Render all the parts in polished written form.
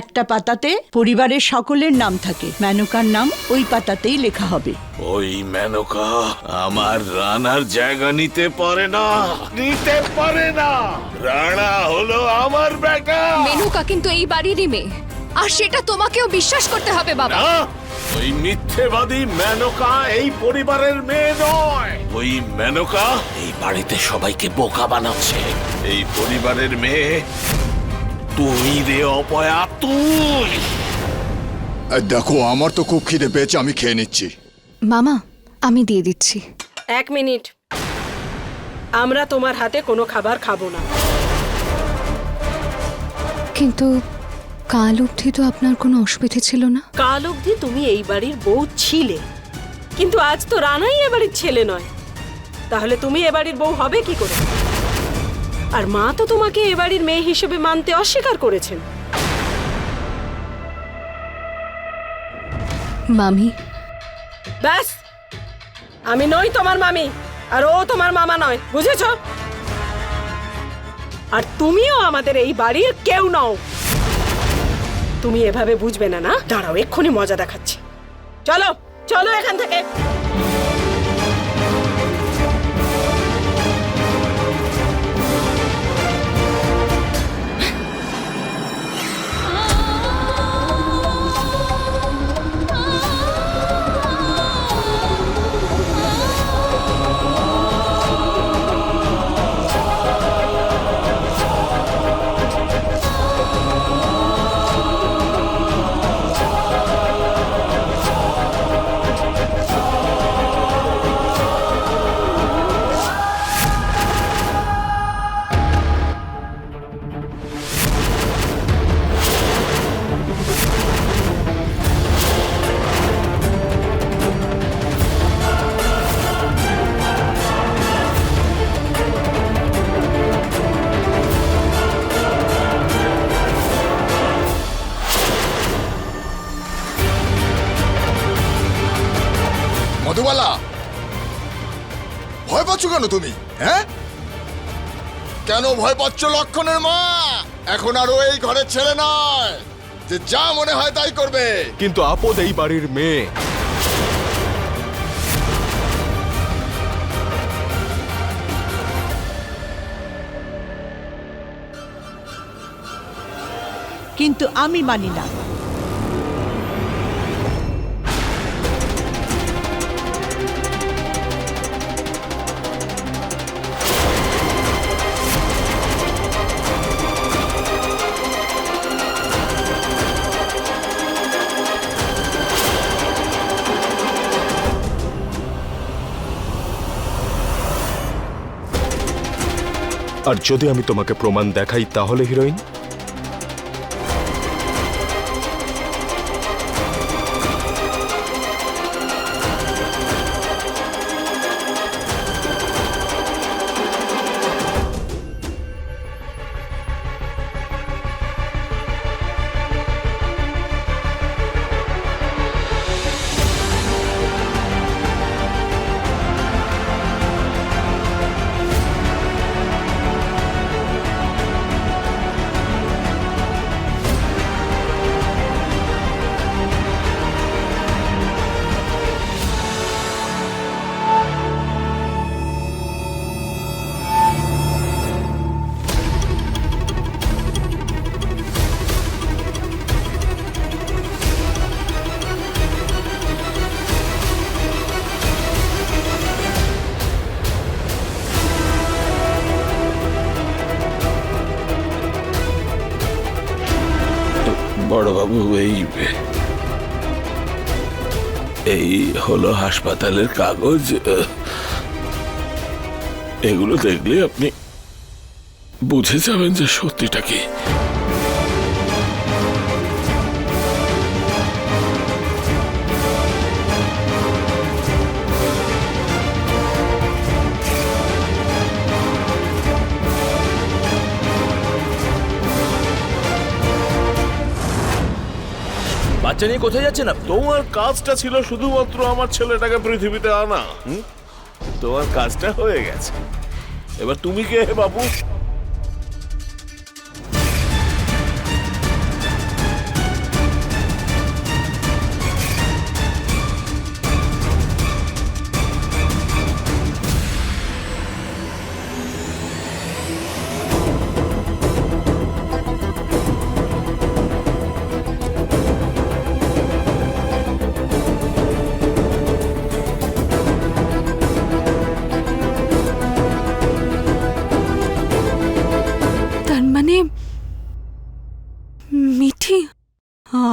একটা পাতাতে পরিবারের সকলের নাম থাকে, মেনকার নাম ওই পাতাতেই লেখা হবে। ওই মেনকা আমার রানার জায়গা নিতে পারে না, রানা হলো আমার বেটা। মেনকা কিন্তু এই বাড়িরই মেয়ে, আর সেটা তোমাকেও বিশ্বাস করতে হবে বাবা। না, ওই মিথ্যেবাদী মেনকা এই পরিবারের মেয়ে নয়। ওই মেনকা এই বাড়িতে সবাইকে বোকা বানাচ্ছে। এই পরিবারের মেয়ে তুই রে অপয়া, তুই। দেখো, আমার তো খুব খিদে পেয়েছে, আমি খেয়ে নিচ্ছি। মামা, আমি দিয়ে দিচ্ছি। 1 মিনিট, আমরা তোমার হাতে কোনো খাবার খাবো না। কিন্তু কাল অবধি তো আপনার কোনো অসুবিধে ছিল না। কাল অবধি তুমি এই বাড়ির বউ ছিলে, কিন্তু আজ তো রানাই এ বাড়ির ছেলে নয়, তাহলে তুমি এ বাড়ির বউ হবে কি করে? আর মা তো তোমাকে এ বাড়ির মেয়ে হিসেবে মানতে অস্বীকার করেছেন। মামি, ব্যাস, আমি নই তোমার মামি, আর ও তোমার মামা নয়, বুঝেছো? আর তুমিও আমাদের এই বাড়ির কেউ নও। তুমি এভাবে বুঝবে না, না? দাঁড়াও, এক্ষুনি মজা দেখাচ্ছি। চলো চলো এখান থেকে। মধুবালা, ভয় পাচ্ছ কেন তুমি? হ্যাঁ, কেন ভয় পাচ্ছ? লক্ষণের মা এখন আর ও এই ঘরের ছেলে নয় যে যা মনে হয় তাই করবে। কিন্তু আপদ এই বাড়ির মেয়ে। কিন্তু আমি মানি না। আর যদি আমি তোমাকে প্রমাণ দেখাই তাহলে হিরোইন? বড়বাবু, এই হলো হাসপাতালের কাগজ। এগুলো দেখলে আপনি বুঝে যাবেন যে সত্যিটা কি। বাচ্চা নিয়ে কোথায় যাচ্ছেন আপনি? তোমার কাজটা ছিল শুধুমাত্র আমার ছেলেটাকে পৃথিবীতে আনা। তোমার কাজটা হয়ে গেছে, এবার তুমি কে বাবু?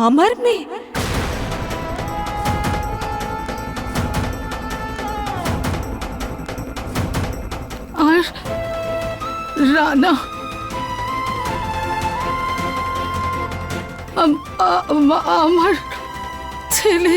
আমার মেয়ে? আর রানা আমার ছেলে।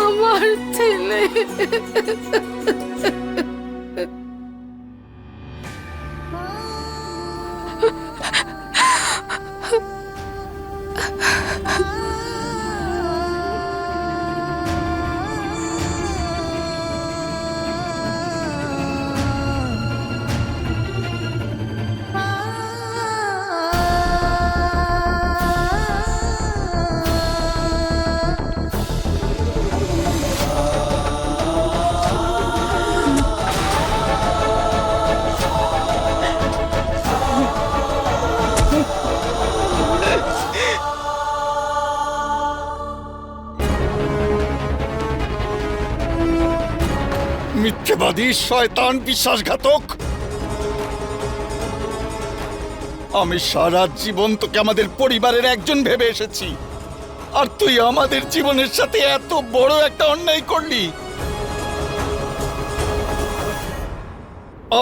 আমার ছেলে। মিথ্যেবাদী, শয়তান, বিশ্বাসঘাতক! আমি সারা জীবন তোকে আমাদের পরিবারের একজন ভেবে এসেছি, আর তুই আমাদের জীবনের সাথে এত বড় একটা অন্যায় করলি।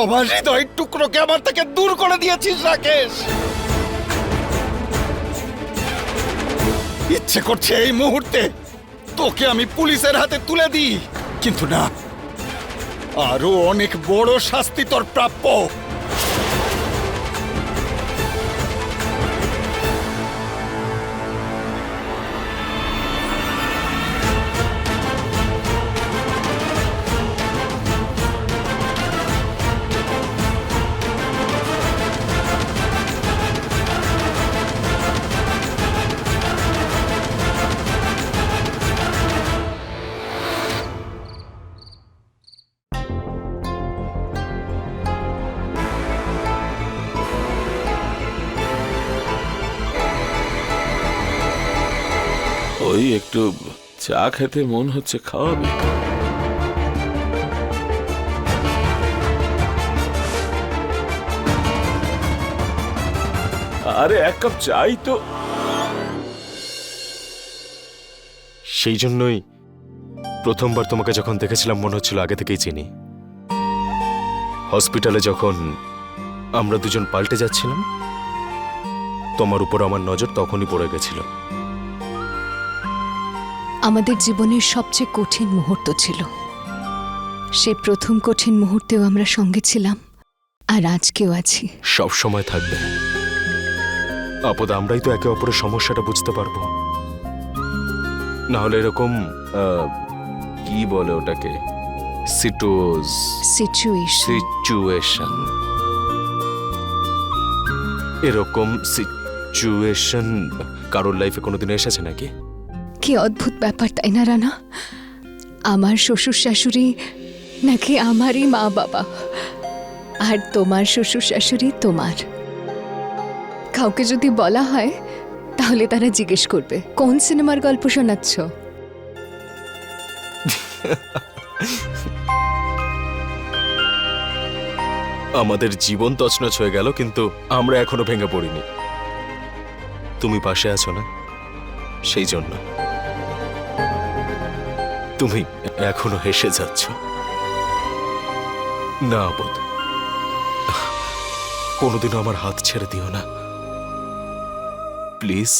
আমার হৃদয়ের টুকরোকে আমার থেকে দূর করে দিয়েছিস রাকেশ। ইচ্ছে করছে এই মুহূর্তে তোকে আমি পুলিশের হাতে তুলে দিই, কিন্তু না, আরো অনেক বড় শাস্তি তোর প্রাপ্য। ওই একটু চা খেতে মন হচ্ছে, খাওয়াবে? আরে এক কাপ চাই তো। সেই জন্যই প্রথমবার তোমাকে যখন দেখেছিলাম মনে হচ্ছিল আগে থেকেই চিনি। হসপিটালে যখন আমরা দুজন পাল্টে যাচ্ছিলাম, তোমার উপর আমার নজর তখনই পড়ে গেছিল। আমাদের জীবনের সবচেয়ে কঠিন মুহূর্ত ছিল। সেই প্রথম কঠিন মুহূর্তেও আমরা সঙ্গে ছিলাম, আর আজকেও আছি। সব সময় থাকবে। আপদ আমরাই তো একে অপরের সমস্যাটা বুঝতে পারবো, না হলে এরকম কি বলে ওটাকে, সিচুয়েশন, এরকম সিচুয়েশন কারোর লাইফে কোনোদিন এসেছে নাকি? কি অদ্ভুত ব্যাপার, তাই না রানা? আমার শ্বশুর শাশুড়ি নাকি আমারই মা বাবা, আর তোমার শ্বশুর শাশুড়ি তোমার। কাউকে যদি বলা হয় তাহলে তারা জিজ্ঞেস করবে কোন সিনেমার গল্প শোনাচ্ছ। আমাদের জীবন তছনছ হয়ে গেল, কিন্তু আমরা এখনো ভেঙে পড়িনি। তুমি পাশে আছো না, সেই জন্য। তুমি এখনো হেসে যাচ্ছ? না আপদ, কোনোদিনও আমার হাত ছেড়ে দিও না, প্লিজ।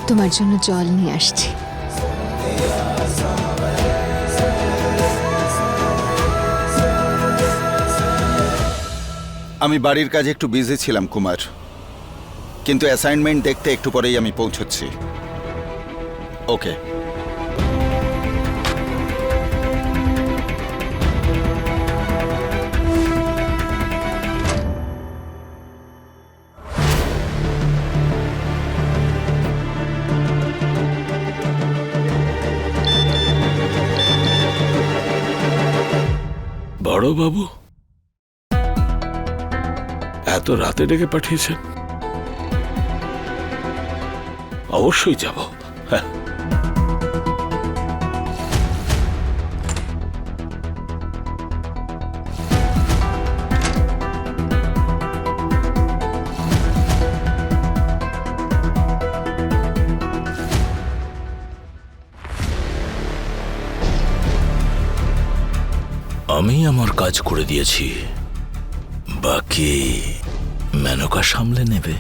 তোমার জন্য জল নিয়ে আসছি। আমি বাড়ির কাজে একটু বিজি ছিলাম কুমার, কিন্তু অ্যাসাইনমেন্ট দেখতে একটু পরেই আমি পৌঁছচ্ছি। ওকে। বড় বাবু এত রাতে ডেকে পাঠিয়েছেন? অবশ্যই যাব। হ্যাঁ, আমি আমার কাজ করে দিয়েছি, বাকি মেনকা সামলে নেবে।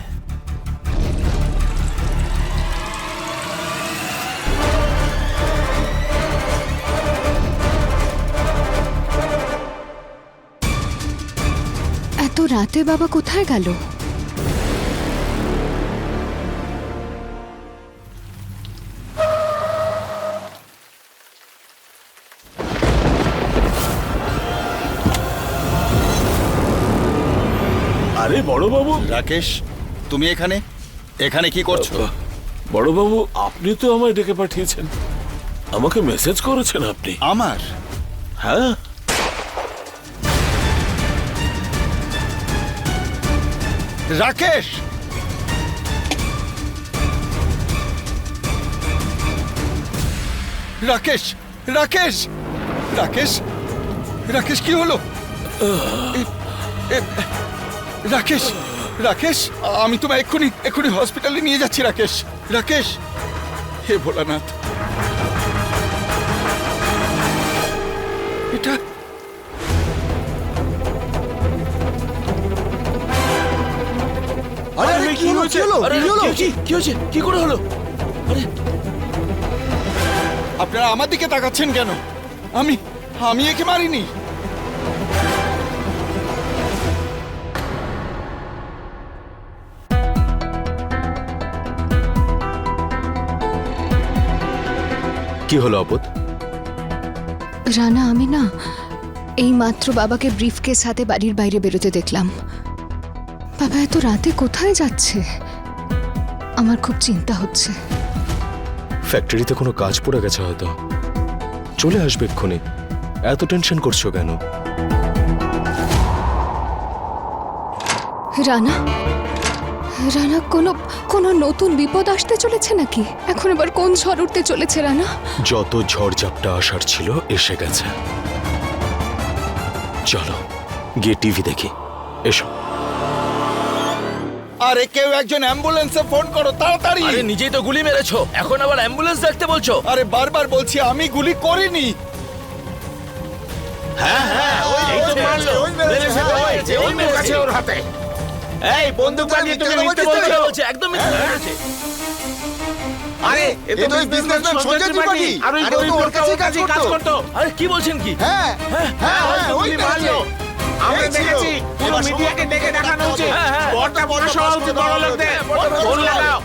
এত রাতে বাবা কোথায় গেল? আরে বড় বাবু। রাকেশ, তুমি এখানে এখানে কি করছো? বড় বাবু, আপনি তো আমায় ডেকে পাঠিয়েছেন, আমাকে মেসেজ করেছেন আপনি। আমার? হ্যাঁ। রাকেশ! রাকেশ! রাকেশ! রাকেশ! রাকেশ, কি হলো? রাকেশ! রাকেশ, আমি তোমায় এক্ষুনি হসপিটালে নিয়ে যাচ্ছি। রাকেশ! রাকেশ! হে ভোলানাথ, এটা আরে কি হয়েছে? আরে কি হয়েছে? কি করে হলো? আরে আপনারা আমার দিকে তাকাচ্ছেন কেন? আমি একে মারিনি। কি হলো আপদ? রানা, আমি না এই মাত্র বাবাকে ব্রিফকেস হাতে বাড়ির বাইরে বেরোতে দেখলাম। বাবা এত রাতে কোথায় যাচ্ছে? আমার খুব চিন্তা হচ্ছে। ফ্যাক্টরিতে কোনো কাজ পড়ে গেছে হয়তো, চলে আসবে এক্ষুনি। এত টেনশন করছো কেন? রানা, রানা, কোনো নতুন বিপদ আসতে চলেছে নাকি? এখন আবার কোন ঝড় উঠতে চলেছে রানা? যত ঝড়ঝাপটা আসার ছিল এসে গেছে। চলো গিয়ে টিভি দেখি। এসো। আরে কেউ একজন অ্যাম্বুলেন্সে ফোন করো তাড়াতাড়ি। আরে নিজেই তো গুলি মেরেছো, এখন আবার অ্যাম্বুলেন্স ডাকতে বলছো? আরে বারবার বলছি আমি গুলি করিনি। এই তো মারলো, মেরেছে, ওই মেরে গেছে ওর হাতে। এই বন্দুকটা নিয়ে তুমি মিথ্যে বলছো। একদম মিথ্যে বলছে। আরে এ তো বিজনেসম্যান সঞ্জয় ত্রিপাঠী, আর ওই ওর কাছে কাজ করতো। আরে কি বলছেন কি? হ্যাঁ হ্যাঁ, ওই মারলো। আমরা দেখেছি, পুরো মিডিয়াকে দেখে দেখানো উচিত। বড়টা বড় সভা উচিত, বড় লোকদের ফোন লাগাও।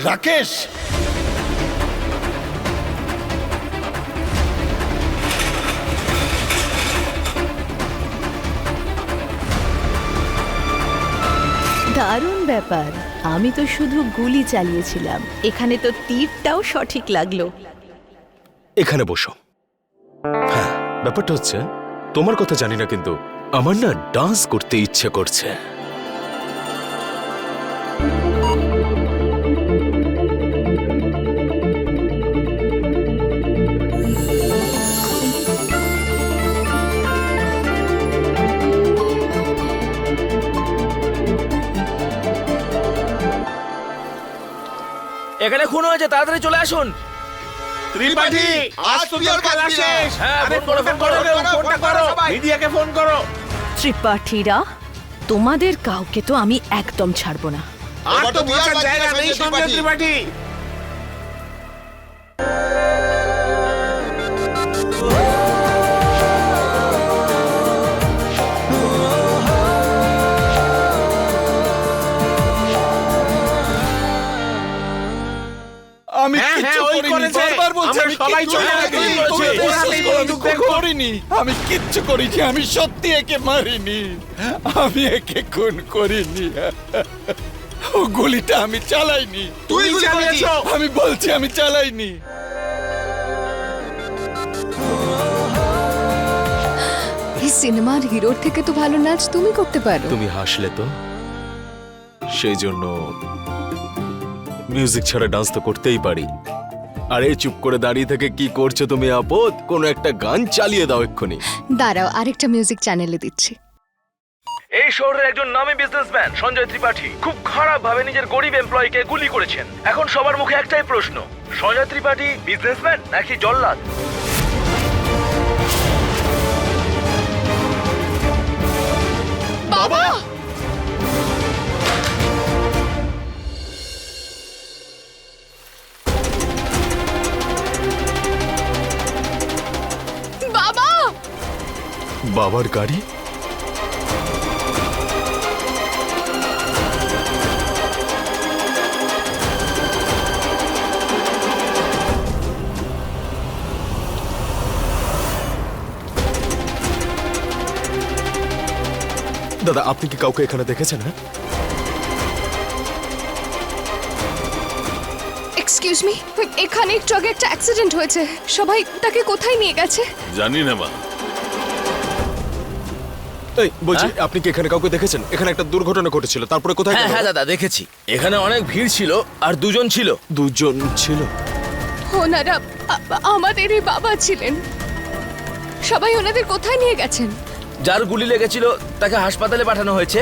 রাকেশ! দারুণ ব্যাপার। আমি তো শুধু গুলি চালিয়েছিলাম, এখানে তো তীরটাও সঠিক লাগলো। এখানে বসো। হ্যাঁ, ব্যাপারটা হচ্ছে তোমার কথা জানি না, কিন্তু আমার না ডান্স করতে ইচ্ছে করছে। এখানে খুন হয়েছে, তাড়াতাড়ি চলে আসুন। ত্রিপাঠী, আজ তো তোর খেলা শেষ। হ্যাঁ, আরে ফোন করো, ফোনটা করো, মিডিয়াকে ফোন করো। ত্রিপাঠীরা, তোমাদের কাউকে তো আমি একদম ছাড়বো না। আর তো বসার জায়গা নেই সঞ্জয় ত্রিপাঠী। আমি হ্যাঁ, কিচ্ছু ওই করিনি, করেছে। বারবার বলছি আমরা আমি সবাই কিচ্ছু চলে করিনি। গেছি, তুমি বলছে। বিশ্বাস ওরাতেই করো, বন্দুক আমি দেখো। করিনি, আমি কিচ্ছু করিনি, আমি সত্যি একে মারিনি, আমি একে খুন করিনি। ও গুলিটা আমি চালাইনি, তুই চালিয়েছ। আমি বলছি আমি চালাইনি। এই সিনেমার হিরোর থেকে তো ভালো নাচ তুমি করতে পারো। তুমি হাসলে তো, সেই জন্য মিউজিক ছাড়া ডান্স তো করতেই পারি। আরে চুপ করে দাঁড়িয়ে থেকে কি করছো তুমি আপদ? কোনো একটা গান চালিয়ে দাও এক্ষুনি। দাঁড়াও, আরেকটা মিউজিক চ্যানেলে দিচ্ছি। এই শহরের একজন নামী বিজনেসম্যান সঞ্জয় ত্রিপাঠী খুব খারাপ ভাবে নিজের গরিব এমপ্লয়িকে গুলি করেছেন। এখন সবার মুখে একটাই প্রশ্ন, সঞ্জয় ত্রিপাঠী বিজনেসম্যান নাকি জল্লাদ? বাবা! বাবা! বাবার গাড়ি? দাদা, আপনি কি কাউকে এখানে দেখেছেন? হ্যাঁ, এক্সকিউজ মি, এখানে একটু আগে একটা অ্যাক্সিডেন্ট হয়েছে। সবাই তাকে কোথায় নিয়ে গেছে? জানি না মা। এই বলছি, আপনি কি এখানে কাউকে দেখেছেন? এখানে একটা দুর্ঘটনা ঘটেছিল, তারপরে কোথায় হ্যাঁ গেল? হ্যাঁ দাদা, দেখেছি। এখানে অনেক ভিড় ছিল আর দুজন ছিল। দুজন ছিল? ওনারা আমাদেরই বাবা ছিলেন। সবাই ওনাদের কোথায় নিয়ে গেছেন? যার গুলি লেগেছিল তাকে হাসপাতালে পাঠানো হয়েছে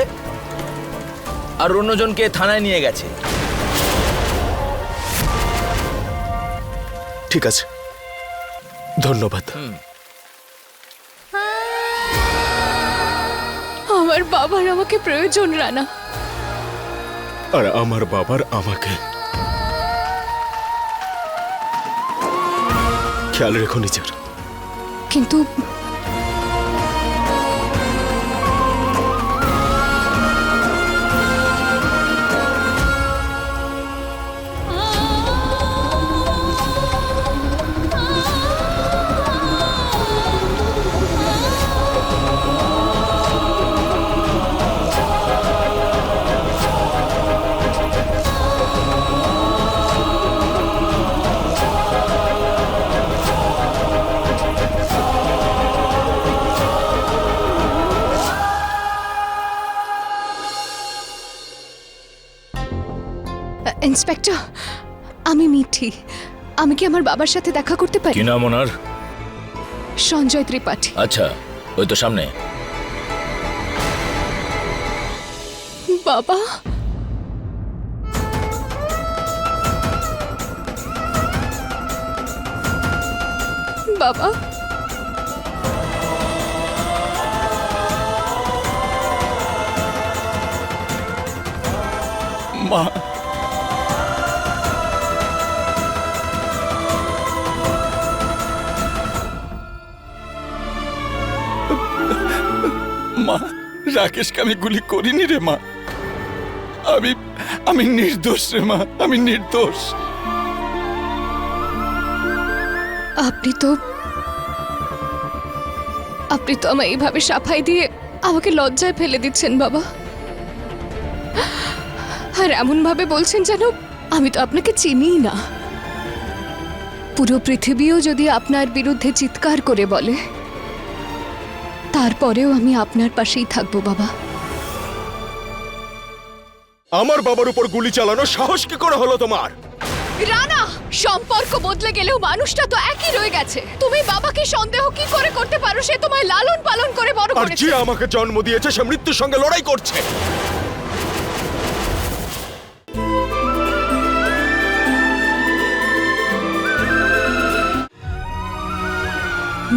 আর অন্যজনকে থানায় নিয়ে গেছে। ঠিক আছে, ধন্যবাদ। আমার বাবার আমাকে প্রয়োজন, রানা। আর আমার বাবার আমাকে। খেয়াল রেখো নিজের। কিন্তু ইন্সপেক্টর, আমি মিঠি। আমি কি আমার বাবার সাথে দেখা করতে পারি? কি নাম ওনার? সঞ্জয় ত্রিপাঠী। আচ্ছা, ওই তো সামনে। বাবা, বাবা, মা, মা, রাকেশকে আমি গুলি করিনি রে মা। আমি নির্দোষ রে মা, আমি নির্দোষ। আপনি তো আমায় এইভাবে সাফাই দিয়ে আমাকে লজ্জায় ফেলে দিচ্ছেন বাবা। আর এমন ভাবে বলছেন যেন আমি তো আপনাকে চিনিই না। পুরো পৃথিবীও যদি আপনার বিরুদ্ধে চিৎকার করে বলে, তারপরেও আমি আপনার পাশেই থাকবো বাবা। আমার বাবার উপর গুলি চালানোর সাহস কি করে হলো তোমার? রানা, সম্পর্ক বদলে গেলেও মানুষটা তো একই রয়ে গেছে। তুমি বাবাকে সন্দেহ কি করে করতে পারো? সে তোমায় লালন পালন করে বড় আর করেছে। যে আমাকে জন্ম দিয়েছে সে মৃত্যুর সঙ্গে লড়াই করছে।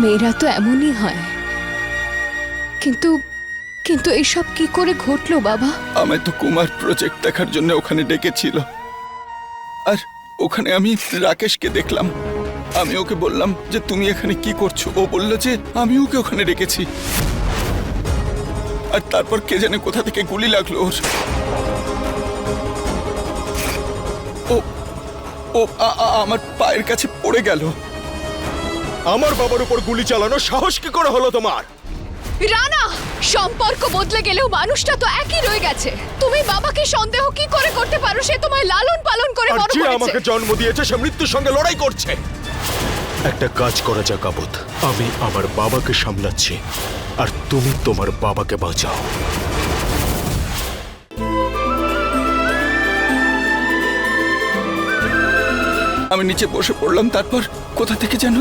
মেয়েরা তো এমনই হয়, কিন্তু কিন্তু এসব কি করে ঘটলো বাবা? আমায় তো কুমার প্রজেক্ট দেখার জন্য ওখানে ডেকেছিল, আর ওখানে আমি রাকেশকে দেখলাম। আমি ওকে বললাম যে তুমি এখানে কি করছো? ও বলল যে আমি ওকে ওখানে ডেকেছি। আর তারপর কে জানে কোথা থেকে গুলি লাগলো ওর। ও ও আমার পায়ের কাছে পড়ে গেল। আমার বাবার উপর গুলি চালানোর সাহস কি করে হলো তোমার? রানা, সম্পর্ক বদলে গেলেও মানুষটা তো একই রয়ে গেছে। তুমি বাবাকে সন্দেহ কি করে করতে পারো? সে তোমায় লালন পালন করে আর বড় যে করেছে। আমাকে জন্ম দিয়েছে সে মৃত্যুর সঙ্গে লড়াই করছে। একটা কাজ করা যাক আবুদ, আমি আমার বাবাকে সামলাচ্ছি আর তুমি তোমার বাবাকে বাঁচাও। আমি নিচে বসে পড়লাম, তারপর কোথা থেকে যেন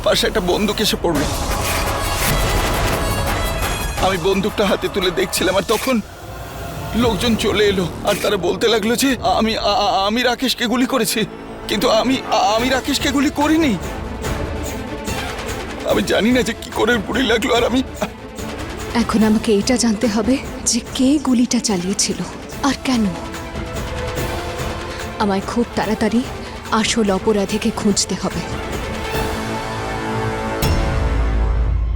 পাশে একটা বন্দুক এসে পড়লো। আমি বন্দুকটা হাতে তুলে দেখছিলাম, আর তখন লোকজন চলে এলো আর তারা বলতে লাগলো যে আমি রাকেশকে গুলি করেছি, কিন্তু আমি রাকেশকে গুলি করিনি। আমি জানি না যে কি করে গুলি লাগলো। আর আমি এখন আমাকে এটা জানতে হবে যে কে গুলিটা চালিয়েছিল আর কেন। আমায় খুব তাড়াতাড়ি আসল অপরাধীকে খুঁজতে হবে।